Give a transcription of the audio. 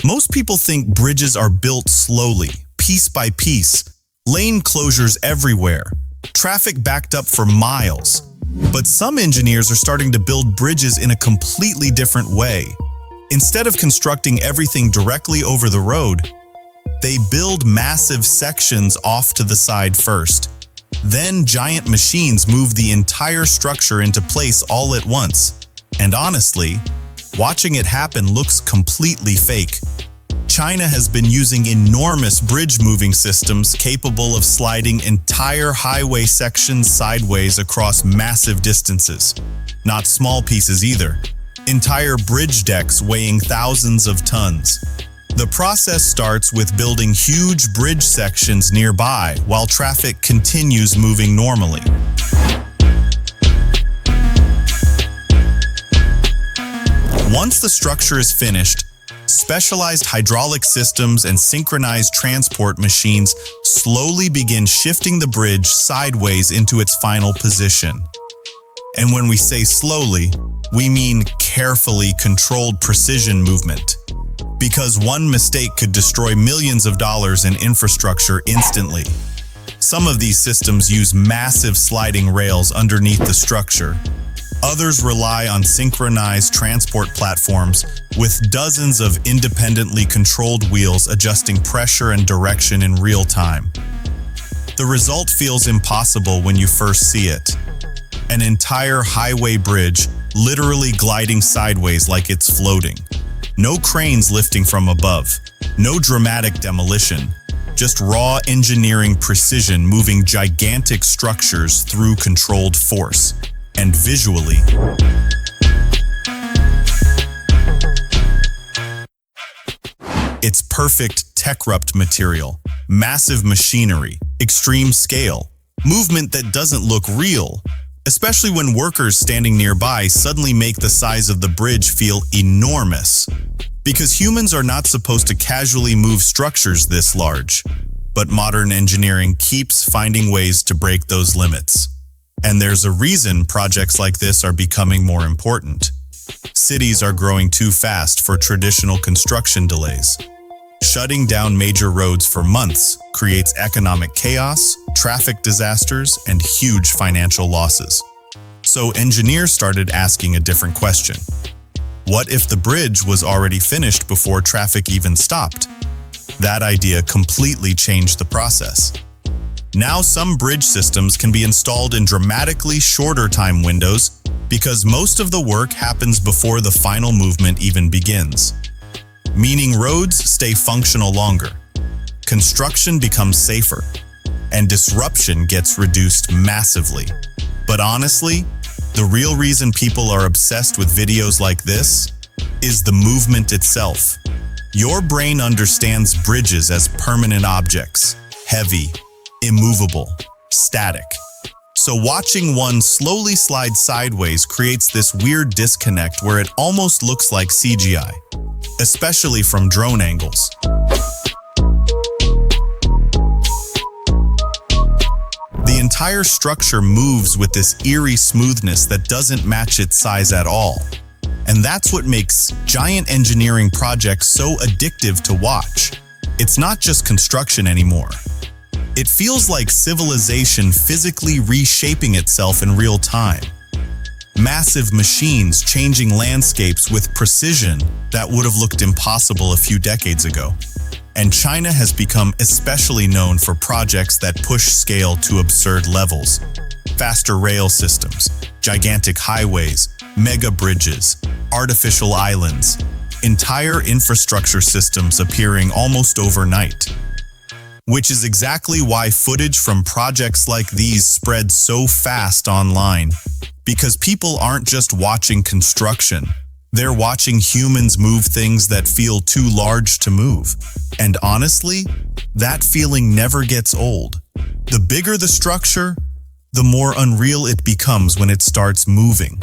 Most people think bridges are built slowly, piece by piece, lane closures everywhere, traffic backed up for miles. But some engineers are starting to build bridges in a completely different way. Instead of constructing everything directly over the road, they build massive sections off to the side first. Then giant machines move the entire structure into place all at once. And honestly, watching it happen looks completely fake. China has been using enormous bridge moving systems capable of sliding entire highway sections sideways across massive distances. Not small pieces either. Entire bridge decks weighing thousands of tons. The process starts with building huge bridge sections nearby while traffic continues moving normally. Once the structure is finished, specialized hydraulic systems and synchronized transport machines slowly begin shifting the bridge sideways into its final position. And when we say slowly, we mean carefully controlled precision movement. Because one mistake could destroy millions of dollars in infrastructure instantly. Some of these systems use massive sliding rails underneath the structure. Others rely on synchronized transport platforms with dozens of independently controlled wheels adjusting pressure and direction in real time. The result feels impossible when you first see it. An entire highway bridge literally gliding sideways like it's floating. No cranes lifting from above, no dramatic demolition, just raw engineering precision moving gigantic structures through controlled force. And visually, it's perfect TECHRUPT material, massive machinery, extreme scale, movement that doesn't look real, especially when workers standing nearby suddenly make the size of the bridge feel enormous. Because humans are not supposed to casually move structures this large, but modern engineering keeps finding ways to break those limits. And there's a reason projects like this are becoming more important. Cities are growing too fast for traditional construction delays. Shutting down major roads for months creates economic chaos, traffic disasters, and huge financial losses. So engineers started asking a different question. What if the bridge was already finished before traffic even stopped? That idea completely changed the process. Now some bridge systems can be installed in dramatically shorter time windows because most of the work happens before the final movement even begins. Meaning roads stay functional longer, construction becomes safer, and disruption gets reduced massively. But honestly, the real reason people are obsessed with videos like this is the movement itself. Your brain understands bridges as permanent objects, heavy, immovable, static. So watching one slowly slide sideways creates this weird disconnect where it almost looks like CGI, especially from drone angles. The entire structure moves with this eerie smoothness that doesn't match its size at all. And that's what makes giant engineering projects so addictive to watch. It's not just construction anymore. It feels like civilization physically reshaping itself in real time. Massive machines changing landscapes with precision that would have looked impossible a few decades ago. And China has become especially known for projects that push scale to absurd levels. Faster rail systems, gigantic highways, mega bridges, artificial islands, entire infrastructure systems appearing almost overnight. Which is exactly why footage from projects like these spread so fast online. Because people aren't just watching construction, they're watching humans move things that feel too large to move. And honestly, that feeling never gets old. The bigger the structure, the more unreal it becomes when it starts moving.